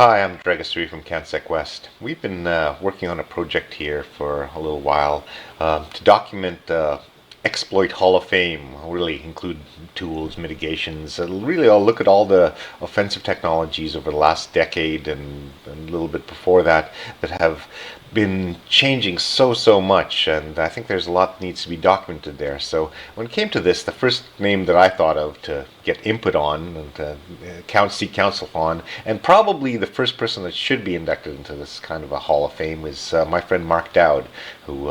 Hi, I'm Dragasri from CanSec West. We've been working on a project here for a little while to document Exploit Hall of Fame. We'll really include tools, mitigations. Really, I'll look at all the offensive technologies over the last decade and a little bit before that that have been changing so much, and I think there's a lot that needs to be documented there. So when it came to this, the first name that I thought of to get input on and seek counsel on, and probably the first person that should be inducted into this kind of a Hall of Fame is my friend Mark Dowd, who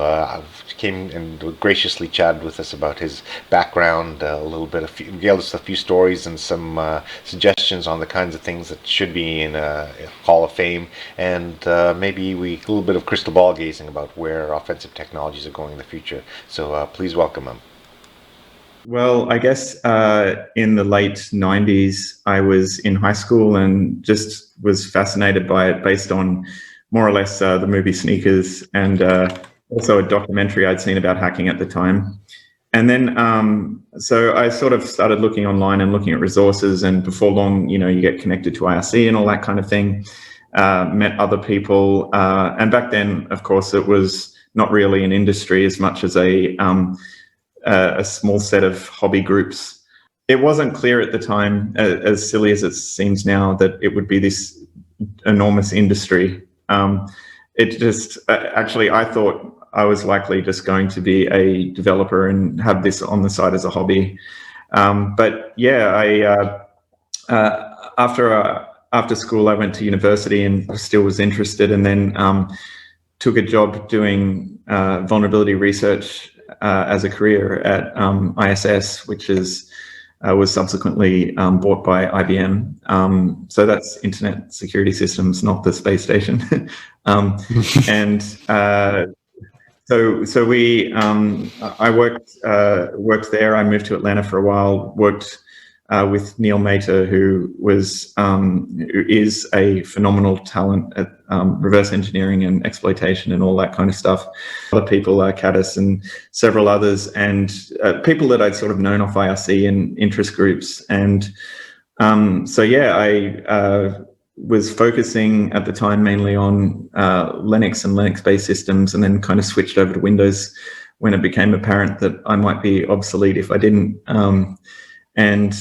came and graciously chatted with us about his background, gave us a few stories and some suggestions on the kinds of things that should be in a Hall of Fame, and maybe a little bit of crystal ball gazing about where offensive technologies are going in the future. So please welcome him. Well, I guess in the late 90s, I was in high school and just was fascinated by it based on more or less the movie Sneakers and also a documentary I'd seen about hacking at the time. And then, so I sort of started looking online and looking at resources, and before long, you get connected to IRC and all that kind of thing. Met other people, and back then, of course, it was not really an industry as much as a small set of hobby groups. It wasn't clear at the time, as silly as it seems now, that it would be this enormous industry. It just, actually, I thought I was likely just going to be a developer and have this on the side as a hobby. But yeah, after school, I went to university and still was interested, and then took a job doing vulnerability research as a career at ISS, which was subsequently bought by IBM. So that's Internet Security Systems, not the space station. And so I worked there. I moved to Atlanta for a while. Worked with Neil Mater, who is a phenomenal talent at reverse engineering and exploitation and all that kind of stuff. Other people like Caddis and several others, and people that I'd sort of known off IRC and interest groups. And so yeah, I was focusing at the time mainly on Linux and Linux-based systems, and then kind of switched over to Windows when it became apparent that I might be obsolete if I didn't. And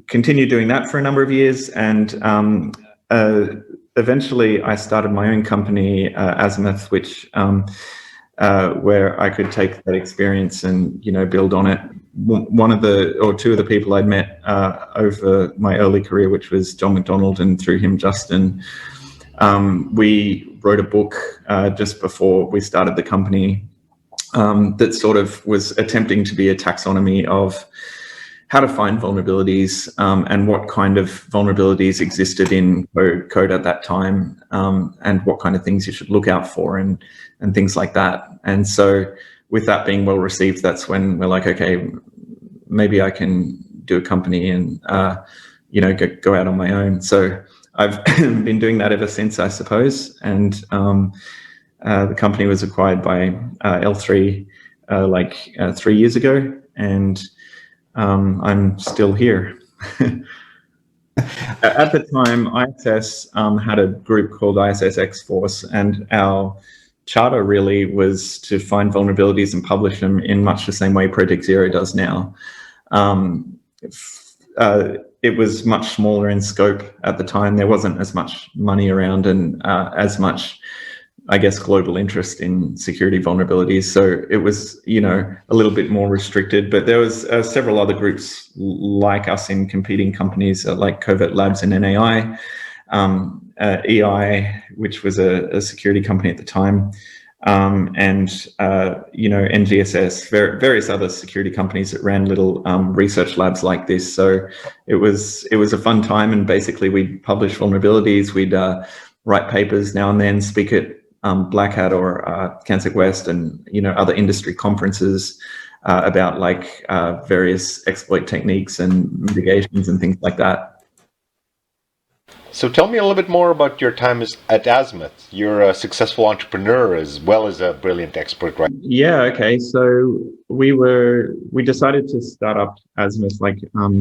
continued doing that for a number of years. And eventually I started my own company, Azimuth, which where I could take that experience and, build on it. Two of the people I'd met over my early career, which was John McDonald, and through him, Justin, we wrote a book just before we started the company that sort of was attempting to be a taxonomy of how to find vulnerabilities and what kind of vulnerabilities existed in code at that time, and what kind of things you should look out for and things like that. And so with that being well received, that's when we're like, okay, maybe I can do a company and go out on my own. So I've been doing that ever since, I suppose. And the company was acquired by L3 3 years ago, and I'm still here. At the time, ISS had a group called ISS X-Force, and our charter really was to find vulnerabilities and publish them in much the same way Project Zero does now. It was much smaller in scope at the time. There wasn't as much money around and as much, I guess, global interest in security vulnerabilities. So it was, a little bit more restricted, but there was several other groups like us in competing companies like Covert Labs and NAI, EI, which was a security company at the time, and NGSS, various other security companies that ran little research labs like this. So it was a fun time, and basically we'd publish vulnerabilities, we'd write papers now and then, speak at Black Hat or CanSec West and other industry conferences about various exploit techniques and mitigations and things like that. So tell me a little bit more about your time at Azimuth. You're a successful entrepreneur as well as a brilliant expert, right? Yeah, okay. So we decided to start up Azimuth,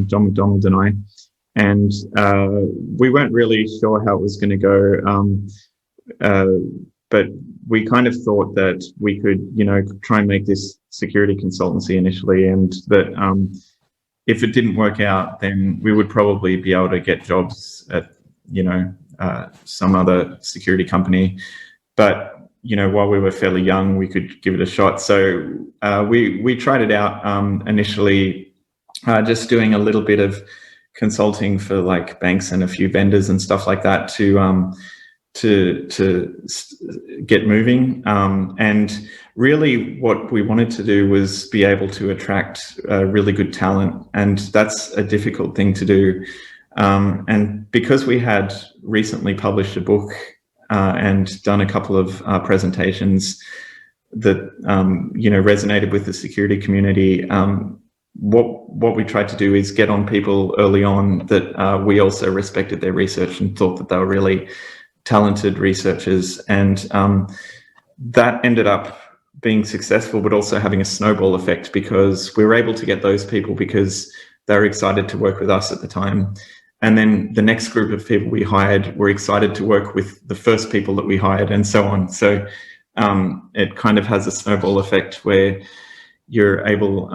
John McDonald and I, and we weren't really sure how it was going to go. But we kind of thought that we could, try and make this security consultancy initially, and that if it didn't work out, then we would probably be able to get jobs at, some other security company. But while we were fairly young, we could give it a shot. So we tried it out initially, just doing a little bit of consulting for like banks and a few vendors and stuff like that to get moving. And really what we wanted to do was be able to attract really good talent. And that's a difficult thing to do. And because we had recently published a book and done a couple of presentations that, resonated with the security community, what we tried to do is get on people early on that we also respected their research and thought that they were really talented researchers, and that ended up being successful, but also having a snowball effect, because we were able to get those people because they were excited to work with us at the time. And then the next group of people we hired were excited to work with the first people that we hired, and so on. So it kind of has a snowball effect where you're able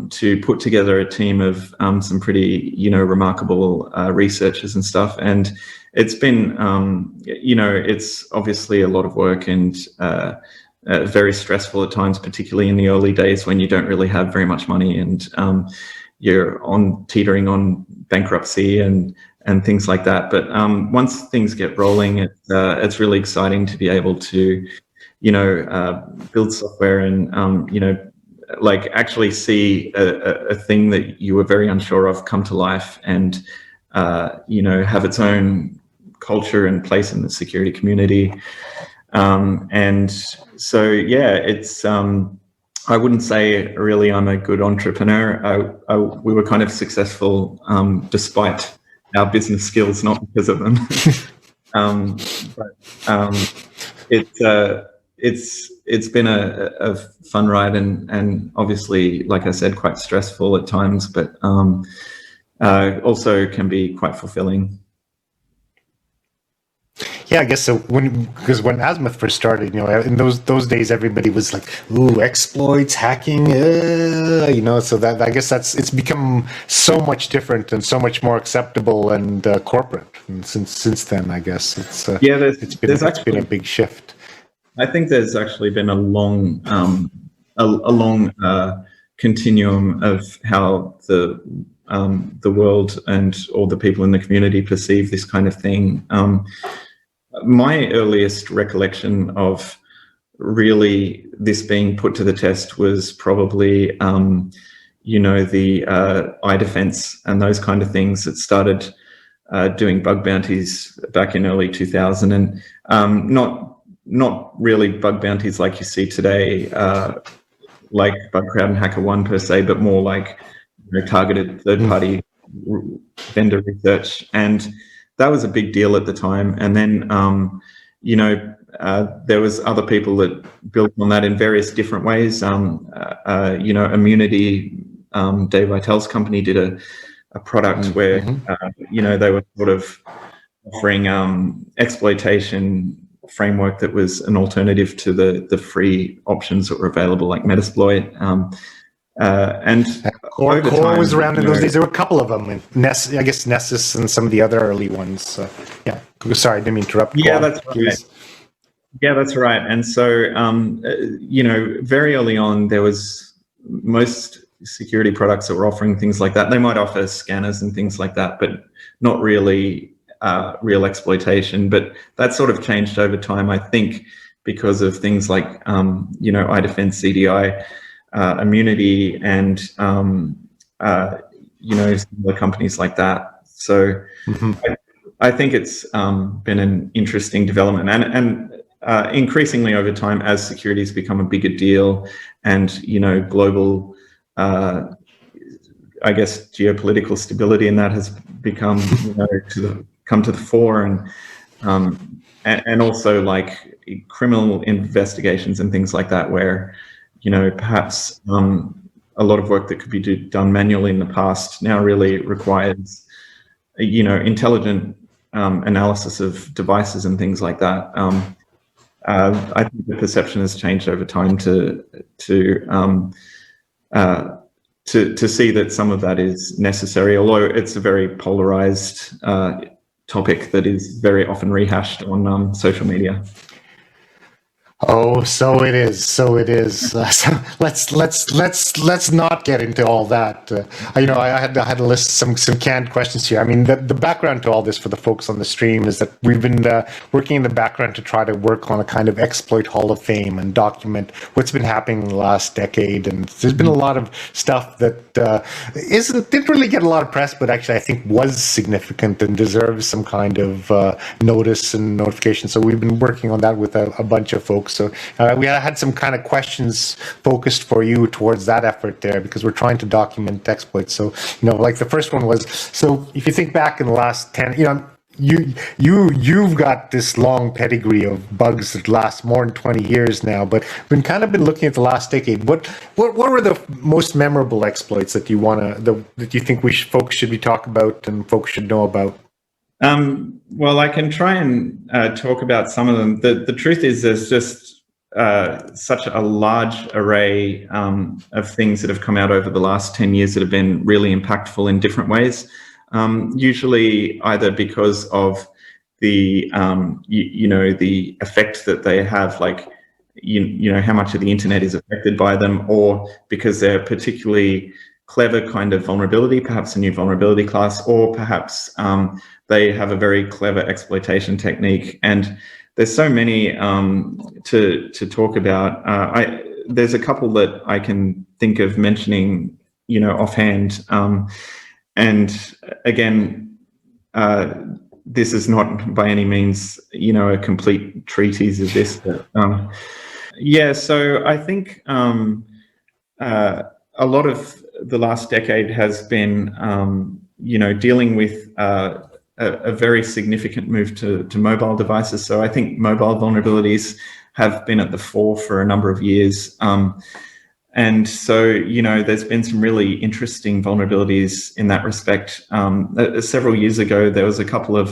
to put together a team of some pretty, remarkable researchers and stuff. And it's been, it's obviously a lot of work and very stressful at times, particularly in the early days when you don't really have very much money and you're teetering on bankruptcy and things like that. But once things get rolling, it's really exciting to be able to, build software and, like actually see a thing that you were very unsure of come to life and, have its own culture and place in the security community. And so, yeah, it's, I wouldn't say really I'm a good entrepreneur. We were kind of successful despite our business skills, not because of them. It's been a fun ride and obviously, like I said, quite stressful at times, but also can be quite fulfilling. Yeah, I guess so. Because when Azimuth first started, in those days, everybody was like, "Ooh, exploits, hacking," So that I guess it's become so much different and so much more acceptable and corporate. And since then, I guess it's been a big shift. I think there's actually been a long continuum of how the world and all the people in the community perceive this kind of thing. My earliest recollection of really this being put to the test was probably, the iDefense and those kind of things that started doing bug bounties back in early 2000, and not really bug bounties like you see today, like BugCrowd and HackerOne per se, but more like targeted third-party vendor research. And that was a big deal at the time. And then, there was other people that built on that in various different ways. Immunity, Dave Vitale's company did a product where, they were sort of offering exploitation framework that was an alternative to the free options that were available, like Metasploit. And Core was around in those days. There were a couple of them, and Nessus and some of the other early ones. Yeah, sorry, I didn't mean to interrupt. Yeah, that's right. Yeah, that's right. And so, very early on, there was most security products that were offering things like that. They might offer scanners and things like that, but not really real exploitation. But that sort of changed over time, I think, because of things like, iDefense, CDI, Immunity, and similar companies like that. So I think it's been an interesting development, and increasingly over time, as security has become a bigger deal, and global, geopolitical stability, and that has become come to the fore, and also like criminal investigations and things like that, where perhaps a lot of work that could be done manually in the past now really requires intelligent analysis of devices and things like that. I think the perception has changed over time to see that some of that is necessary, although it's a very polarized topic that is very often rehashed on social media. Oh, so it is. So it is. So let's not get into all that. I had to list some canned questions here. I mean, the background to all this for the folks on the stream is that we've been working in the background to try to work on a kind of exploit hall of fame and document what's been happening in the last decade. And there's been a lot of stuff that didn't really get a lot of press, but actually I think was significant and deserves some kind of notice and notification. So we've been working on that with a bunch of folks. So we had some kind of questions focused for you towards that effort there, because we're trying to document exploits. So, like the first one was, so if you think back in the last 10, you've got this long pedigree of bugs that last more than 20 years now, but we've kind of been looking at the last decade. What were the most memorable exploits that you think folks should be talking about and folks should know about? Well, I can try and talk about some of them. The truth is there's just such a large array of things that have come out over the last 10 years that have been really impactful in different ways. Usually either because of the, the effect that they have, like, how much of the internet is affected by them, or because they're particularly clever kind of vulnerability, perhaps a new vulnerability class, or perhaps they have a very clever exploitation technique. And there's so many to talk about. There's a couple that I can think of mentioning, offhand. And again, this is not by any means, a complete treatise of this. But, so I think a lot of the last decade has been, dealing with a very significant move to mobile devices. So I think mobile vulnerabilities have been at the fore for a number of years. And so, there's been some really interesting vulnerabilities in that respect. Several years ago, there was a couple of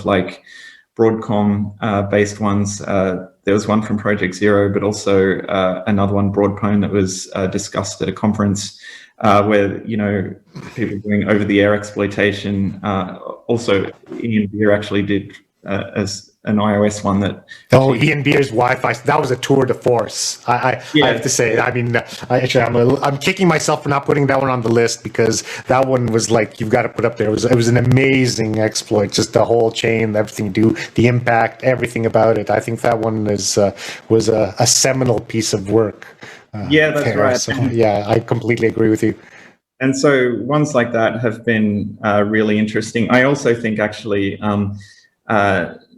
Broadcom based ones. There was one from Project Zero, but also another one, Broadcom, that was discussed at a conference where, people doing over-the-air exploitation. Also, Ian Beer actually did as an iOS one that. Oh, Ian Beer's Wi-Fi, that was a tour de force. I have to say. I mean, I'm kicking myself for not putting that one on the list, because that one was you've got to put up there. It was an amazing exploit, just the whole chain, everything you do, the impact, everything about it. I think that one was a seminal piece of work. That's right. So, I completely agree with you. And so ones like that have been really interesting. I also think actually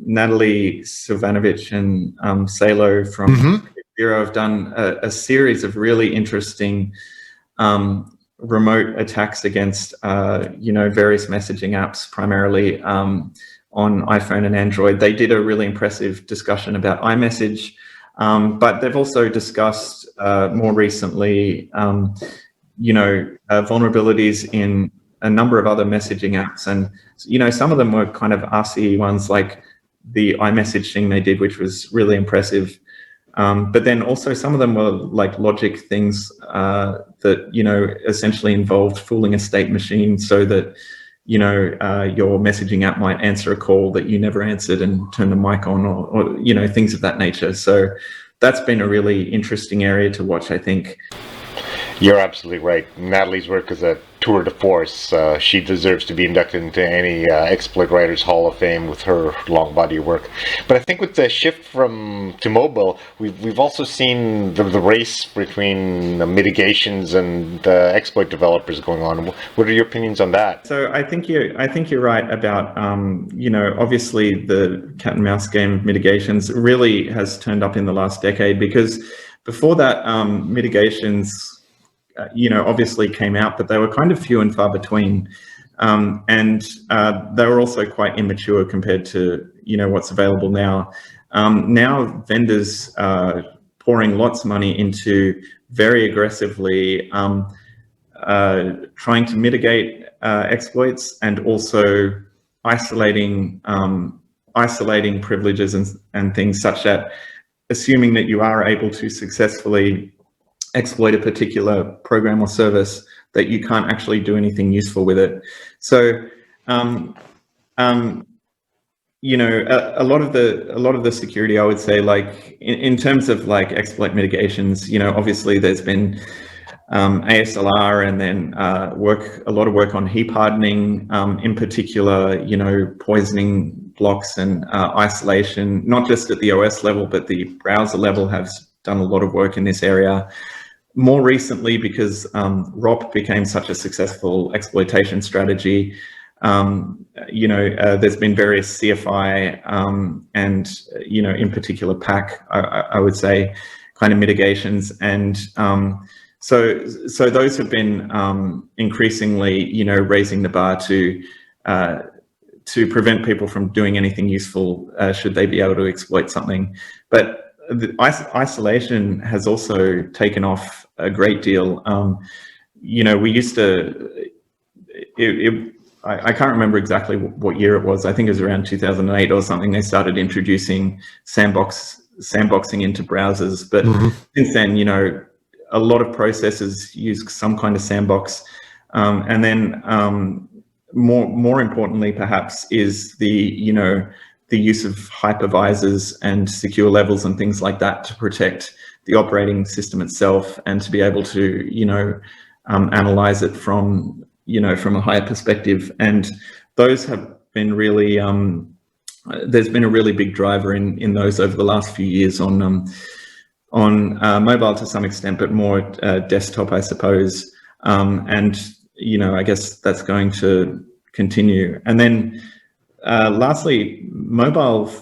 Natalie Silvanovich and Salo from Zero have done a series of really interesting remote attacks against various messaging apps, primarily on iPhone and Android. They did a really impressive discussion about iMessage, but they've also discussed more recently vulnerabilities in a number of other messaging apps. And, some of them were kind of RCE ones, like the iMessage thing they did, which was really impressive. But then also some of them were like logic things that, essentially involved fooling a state machine so that, your messaging app might answer a call that you never answered and turn the mic on, or things of that nature. So that's been a really interesting area to watch, I think. You're absolutely right. Natalie's work is a tour de force. She deserves to be inducted into any Exploit Writers Hall of Fame with her long body of work. But I think with the shift to mobile, we've also seen the race between the mitigations and exploit developers going on. What are your opinions on that? So I think you're right about obviously the cat and mouse game of mitigations really has turned up in the last decade, because before that mitigations obviously came out, but they were kind of few and far between. And they were also quite immature compared to, what's available now. Now vendors are pouring lots of money into very aggressively trying to mitigate exploits, and also isolating privileges and things, such that assuming that you are able to successfully exploit a particular program or service, that you can't actually do anything useful with it. So you know, a lot of the security, I would say, like in terms of like exploit mitigations, you know, obviously there's been ASLR, and then a lot of work on heap hardening, in particular, you know, poisoning blocks and isolation, not just at the OS level, but the browser level has done a lot of work in this area. More recently, because ROP became such a successful exploitation strategy, you know, there's been various CFI and, you know, in particular PAC, I would say, kind of mitigations. And so those have been increasingly, you know, raising the bar to prevent people from doing anything useful should they be able to exploit something. But the isolation has also taken off a great deal. You know, we used to, I can't remember exactly what year it was. I think it was around 2008 or something. They started introducing sandboxing into browsers. But since then, you know, a lot of processors use some kind of sandbox. And then more importantly, perhaps, is the, you know, the use of hypervisors and secure levels and things like that to protect the operating system itself, and to be able to, you know, analyze it from, you know, from a higher perspective. And those have been really, there's been a really big driver in those over the last few years on mobile to some extent, but more desktop, I suppose. And, you know, I guess that's going to continue. And then lastly, mobile,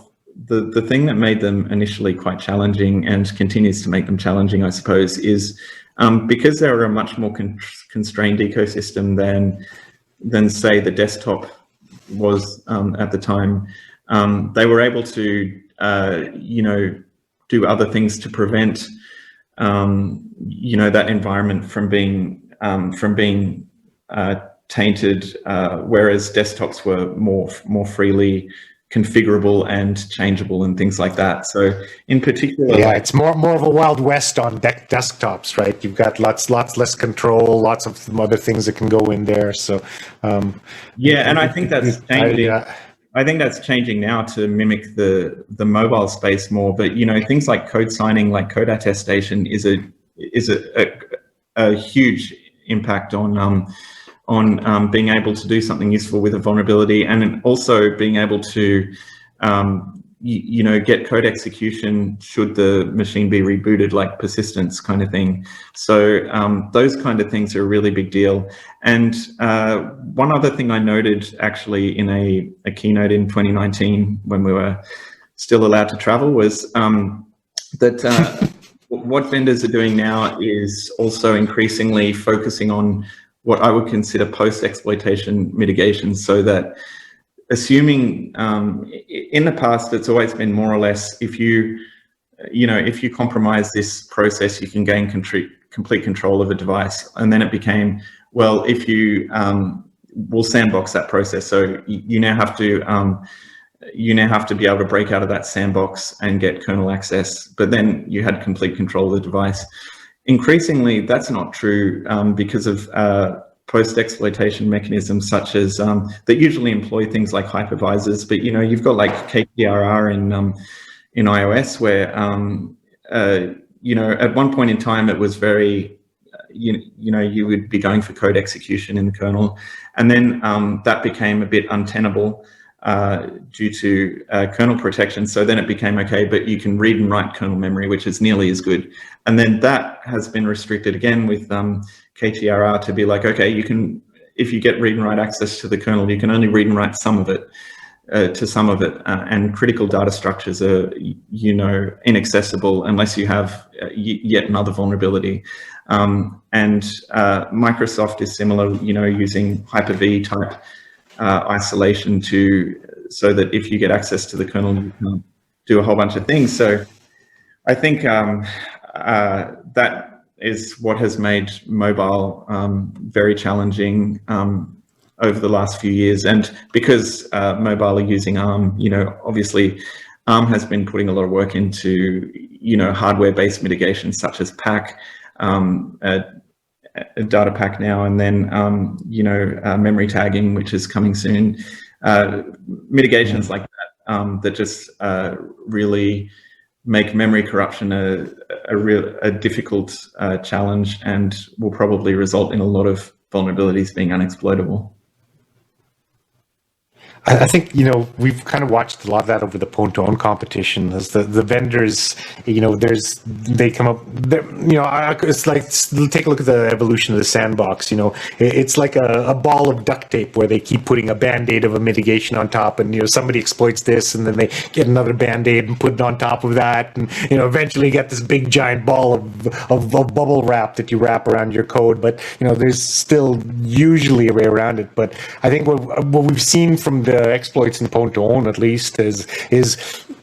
the thing that made them initially quite challenging and continues to make them challenging, I suppose, is because they're a much more constrained ecosystem than say the desktop was at the time. They were able to, you know, do other things to prevent, you know, that environment from being tainted, whereas desktops were more freely configurable and changeable and things like that. So in particular, yeah, it's more of a Wild West on desktops, right? You've got lots less control, lots of other things that can go in there. So yeah, and I think that's changing. I think that's changing now to mimic the mobile space more. But, you know, things like code signing, like code attestation, is a huge impact on being able to do something useful with a vulnerability, and also being able to, you know, get code execution should the machine be rebooted, like persistence kind of thing. So those kind of things are a really big deal. And one other thing I noted actually in a keynote in 2019 when we were still allowed to travel was that what vendors are doing now is also increasingly focusing on what I would consider post-exploitation mitigation, so that assuming in the past, it's always been more or less, if you compromise this process, you can gain complete control of a device. And then it became, well, if you will sandbox that process. So you now have to be able to break out of that sandbox and get kernel access, but then you had complete control of the device. Increasingly, that's not true because of post-exploitation mechanisms such as that usually employ things like hypervisors. But, you know, you've got like KPRR in iOS, where you know, at one point in time it was very, you know, you would be going for code execution in the kernel, and then that became a bit untenable due to kernel protection. So then it became, okay, but you can read and write kernel memory, which is nearly as good. And then that has been restricted again with KTRR to be like, okay, you can, if you get read and write access to the kernel, you can only read and write some of it to some of it. And critical data structures are, you know, inaccessible unless you have yet another vulnerability. And Microsoft is similar, you know, using Hyper-V type isolation so that if you get access to the kernel, you can do a whole bunch of things. So I think that is what has made mobile very challenging. over the last few years. And because mobile are using ARM, obviously ARM has been putting a lot of work into, hardware-based mitigation such as PAC, data pack now, and then memory tagging, which is coming soon. Mitigations like that that just really make memory corruption a difficult challenge, and will probably result in a lot of vulnerabilities being unexploitable. I think, we've kind of watched a lot of that over the Pwn competition as the vendors, they come up, it's like, take a look at the evolution of the Sandbox, it's like a ball of duct tape where they keep putting a Band-Aid of a mitigation on top, and, somebody exploits this, and then they get another Band-Aid and put it on top of that, and, eventually you get this big giant ball of bubble wrap that you wrap around your code, but, there's still usually a way around it. But I think what we've seen from the exploits in Pwn at least is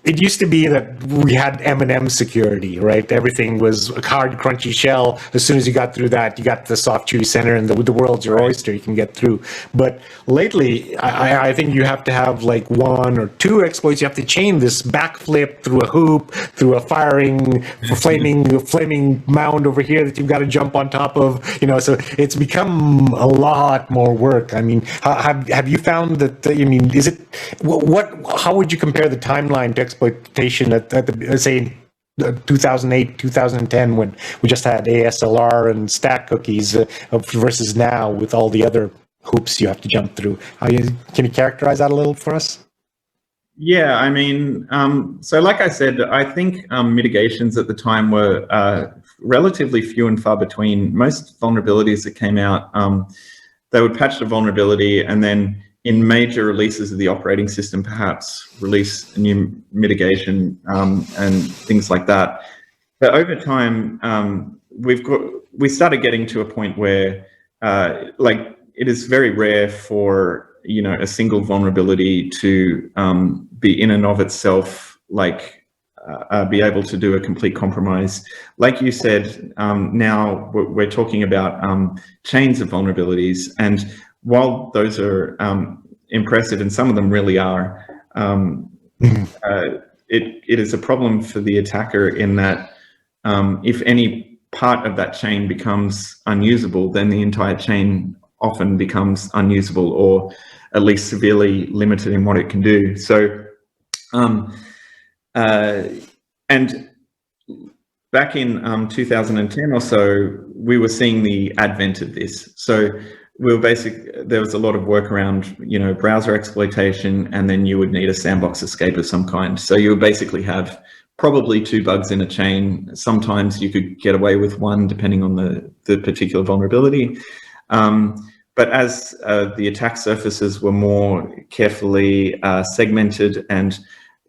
it used to be that we had M&M security, right? Everything was a hard, crunchy shell. As soon as you got through that, you got the soft, chewy center, and the world's your oyster. You can get through. But lately, I think you have to have like one or two exploits. You have to chain this backflip through a hoop, through a flaming mound over here that you've got to jump on top of. So it's become a lot more work. I mean, have you found that? Is it how would you compare the timeline to exploitation at the, say, 2008, 2010, when we just had ASLR and stack cookies versus now with all the other hoops you have to jump through? Can you characterize that a little for us? Yeah, so like I said, I think mitigations at the time were relatively few and far between. Most vulnerabilities that came out, they would patch the vulnerability, and then in major releases of the operating system, perhaps release a new mitigation and things like that. But over time, we started getting to a point where, it is very rare for a single vulnerability to be in and of itself be able to do a complete compromise. Like you said, now we're talking about chains of vulnerabilities, and while those are impressive, and some of them really are, it is a problem for the attacker in that if any part of that chain becomes unusable, then the entire chain often becomes unusable, or at least severely limited in what it can do. So, and back in 2010 or so, we were seeing the advent of this. So there was a lot of work around, browser exploitation, and then you would need a sandbox escape of some kind. So you would basically have probably two bugs in a chain. Sometimes you could get away with one, depending on the particular vulnerability. But as the attack surfaces were more carefully segmented, and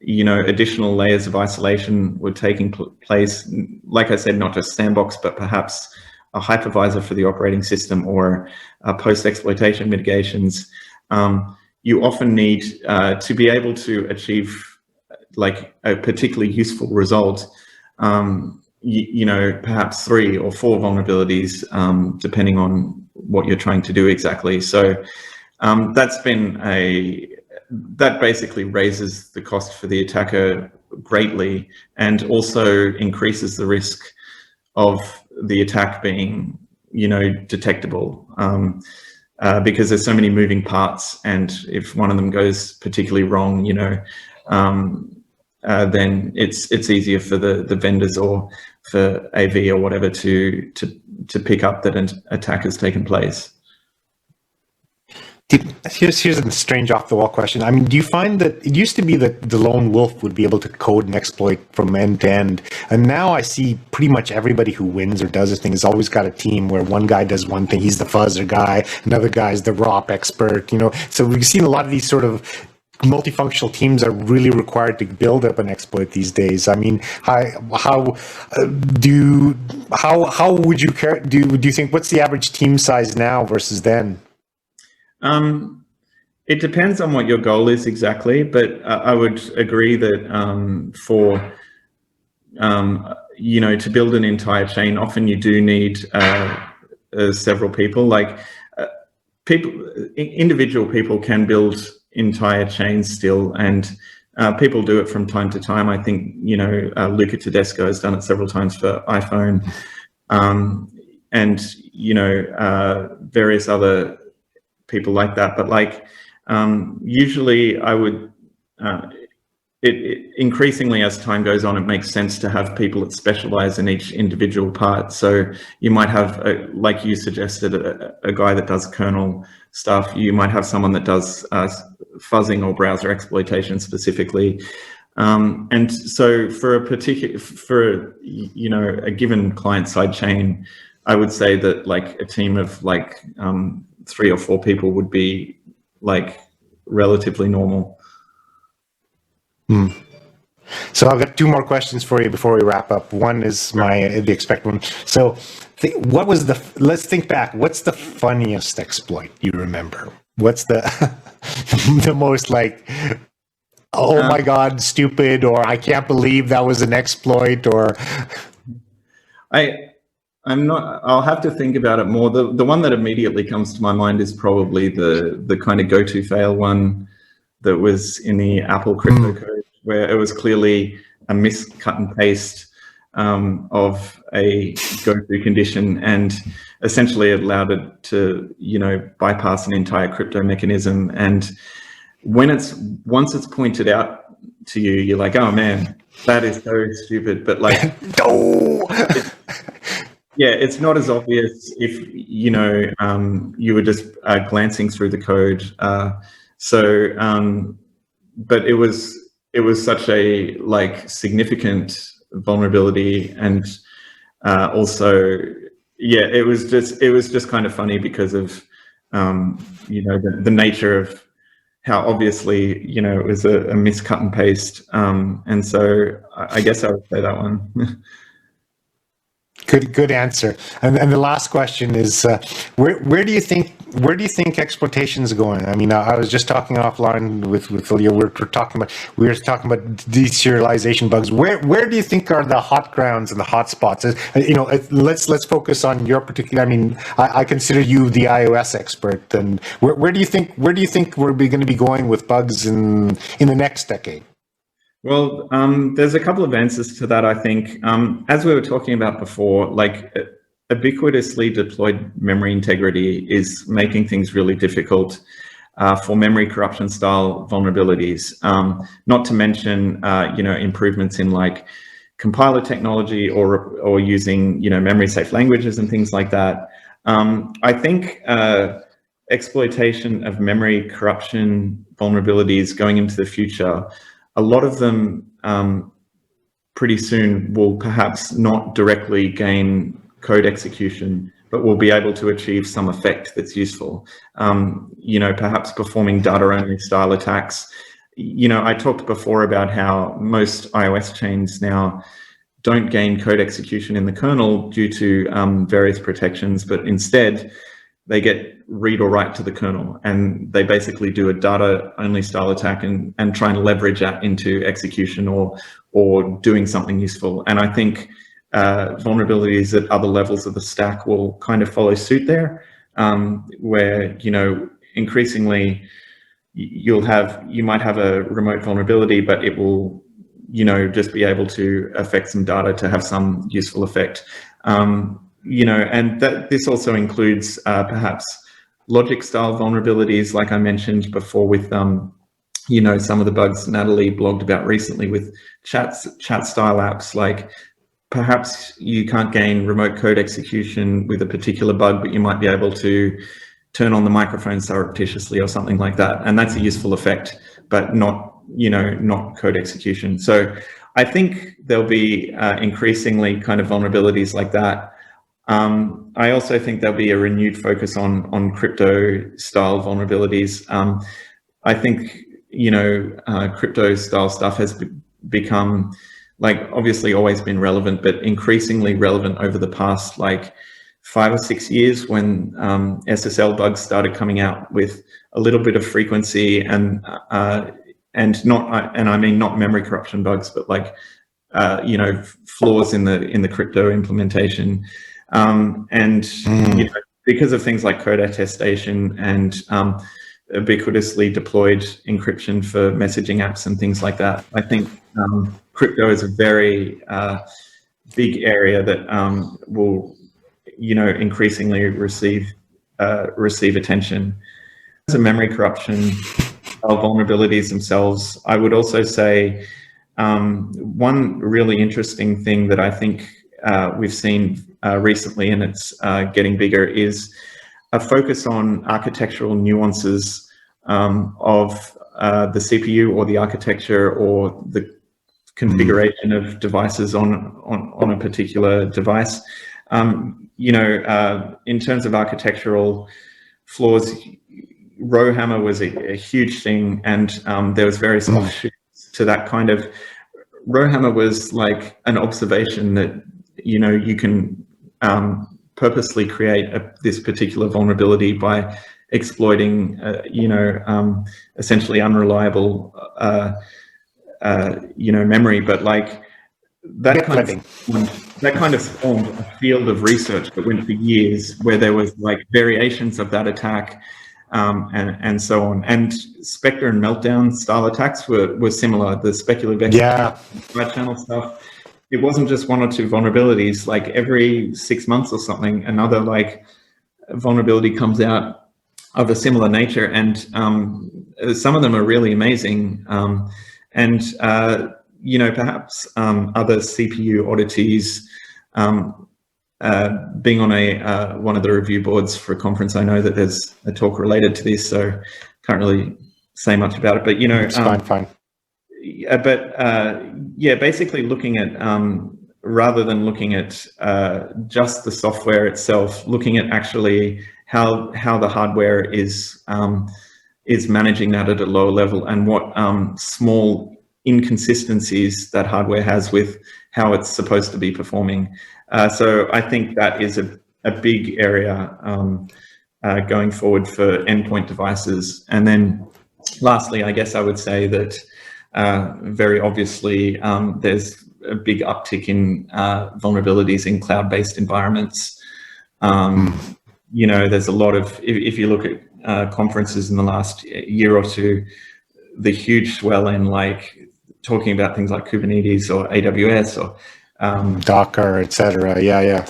additional layers of isolation were taking place, like I said, not just Sandbox, but perhaps a hypervisor for the operating system, or post-exploitation mitigations, you often need to be able to achieve a particularly useful result, perhaps 3 or 4 vulnerabilities, depending on what you're trying to do exactly. So that basically raises the cost for the attacker greatly, and also increases the risk of the attack being, detectable, because there's so many moving parts, and if one of them goes particularly wrong, then it's easier for the vendors or for AV or whatever to pick up that an attack has taken place. Here's a strange off-the-wall question. Do you find that it used to be that the lone wolf would be able to code and exploit from end to end, and now I see pretty much everybody who wins or does this thing has always got a team where one guy does one thing, he's the fuzzer guy, another guy's the ROP expert, So we've seen a lot of these sort of multifunctional teams are really required to build up an exploit these days. How would you do you think, what's the average team size now versus then? It depends on what your goal is exactly, but I would agree that to build an entire chain, often you do need several people. individual people can build entire chains still, and people do it from time to time. I think, Luca Tedesco has done it several times for iPhone, and, various other people like that. But usually I would, increasingly as time goes on, it makes sense to have people that specialize in each individual part. So you might have, like you suggested, a guy that does kernel stuff. You might have someone that does fuzzing or browser exploitation specifically. And so for a given client-side chain, I would say that a team of 3 or 4 people would be relatively normal. So I've got 2 more questions for you before we wrap up. One is the expect one. So let's think back. What's the funniest exploit you remember? What's the the most oh my God, stupid, or I can't believe that was an exploit, or I'll have to think about it more. The one that immediately comes to my mind is probably the kind of go-to fail one that was in the Apple crypto code, where it was clearly a cut and paste of a go-to condition, and essentially it allowed it to, bypass an entire crypto mechanism. And once it's pointed out to you, you're like, oh man, that is so stupid. But yeah, it's not as obvious if you were just glancing through the code. But it was such a significant vulnerability, and also, yeah, it was just kind of funny because of the nature of how obviously it was a miscut and paste, and so I guess I would say that one. Good answer. And the last question is, where do you think exploitation is going? I mean, I was just talking offline with Ilya. We were talking about deserialization bugs. Where do you think are the hot grounds and the hot spots? Let's focus on your particular. I mean, I consider you the iOS expert. And where do you think we're going to be going with bugs in the next decade? Well, there's a couple of answers to that, I think. As we were talking about before, ubiquitously deployed memory integrity is making things really difficult for memory corruption style vulnerabilities. Not to mention, improvements in compiler technology or using, memory safe languages and things like that. I think exploitation of memory corruption vulnerabilities going into the future, a lot of them pretty soon will perhaps not directly gain code execution, but will be able to achieve some effect that's useful. Perhaps performing data-only style attacks. I talked before about how most iOS chains now don't gain code execution in the kernel due to various protections, but instead they get read or write to the kernel, and they basically do a data-only style attack and try and leverage that into execution or doing something useful. And I think vulnerabilities at other levels of the stack will kind of follow suit there, where increasingly you might have a remote vulnerability, but it will just be able to affect some data to have some useful effect. And this also includes perhaps logic style vulnerabilities, like I mentioned before with some of the bugs Natalie blogged about recently with chat style apps. Like perhaps you can't gain remote code execution with a particular bug, but you might be able to turn on the microphone surreptitiously or something like that, and that's a useful effect, but not code execution. So I think there'll be increasingly kind of vulnerabilities like that. I also think there'll be a renewed focus on crypto style vulnerabilities. I think, crypto style stuff has become obviously always been relevant, but increasingly relevant over the past 5 or 6 years when SSL bugs started coming out with a little bit of frequency and I mean not memory corruption bugs, but flaws in the crypto implementation. because of things like code attestation and ubiquitously deployed encryption for messaging apps and things like that, I think crypto is a very big area that will, increasingly receive attention. As a memory corruption, vulnerabilities themselves, I would also say one really interesting thing that I think we've seen recently, and it's getting bigger, is a focus on architectural nuances of the CPU or the architecture or the configuration of devices on a particular device. In terms of architectural flaws, Rowhammer was a huge thing, and there was various offshoots to that kind of. Rowhammer was like an observation that you can purposely create this particular vulnerability by exploiting essentially unreliable memory, but like that kind of formed a field of research that went for years, where there was like variations of that attack. And so on. And Spectre and Meltdown style attacks were similar. The speculative side channel stuff, it wasn't just one or two vulnerabilities. Like every 6 months or something, another like vulnerability comes out of a similar nature, and some of them are really amazing. Perhaps other CPU oddities. Being on one of the review boards for a conference, I know that there's a talk related to this, so can't really say much about it. But it's fine. Basically looking at rather than looking at just the software itself, looking at actually how the hardware is managing that at a lower level, and what small inconsistencies that hardware has with how it's supposed to be performing. So I think that is a big area going forward for endpoint devices. And then lastly, I guess I would say that very obviously there's a big uptick in vulnerabilities in cloud-based environments. There's a lot of, if you look at conferences in the last year or two, the huge swell in like talking about things like Kubernetes or AWS or Docker, etc. Yeah.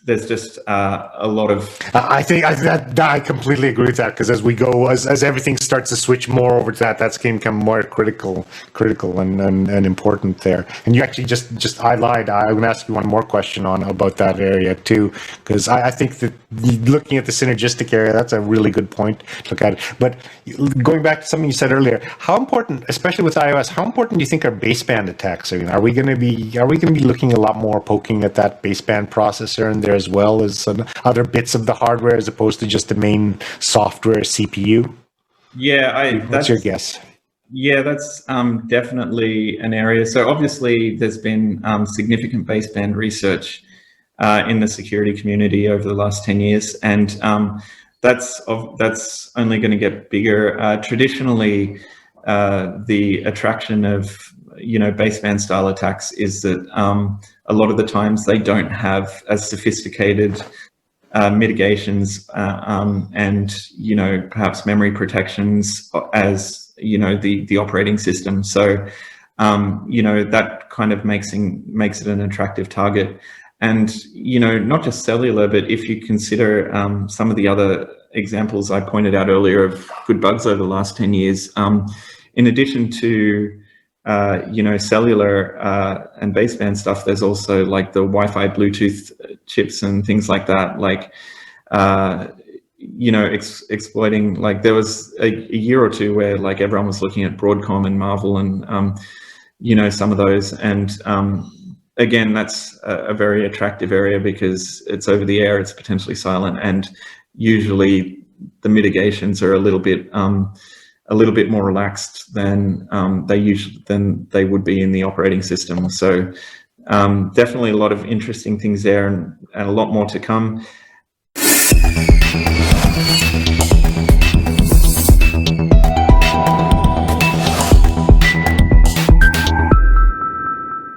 There's just a lot of. I think I completely agree with that, because as we go, as everything starts to switch more over to that, that's going to become more critical and important there. And you actually just I lied. I'm going to ask you one more question about that area too, because I think that looking at the synergistic area, that's a really good point to look at it. But going back to something you said earlier, how important, especially with iOS, how important do you think our baseband attacks are? Are we going to be looking a lot more poking at that baseband processor in there, as well as other bits of the hardware, as opposed to just the main software CPU? Yeah, what's your guess? Yeah, that's definitely an area. So obviously there's been significant baseband research in the security community over the last 10 years, and that's only going to get bigger. Traditionally, the attraction of baseband style attacks is that a lot of the times they don't have as sophisticated mitigations and perhaps memory protections as the operating system. So that kind of makes it an attractive target. And not just cellular, but if you consider some of the other examples I pointed out earlier of good bugs over the last 10 years, in addition to cellular and baseband stuff, there's also like the Wi-Fi, Bluetooth chips and things like that. Like, exploiting, like there was a year or two where like everyone was looking at Broadcom and Marvel and, some of those. And again, that's a very attractive area because it's over the air, it's potentially silent, and usually the mitigations are a little bit more relaxed than they would be in the operating system. So definitely a lot of interesting things there, and a lot more to come.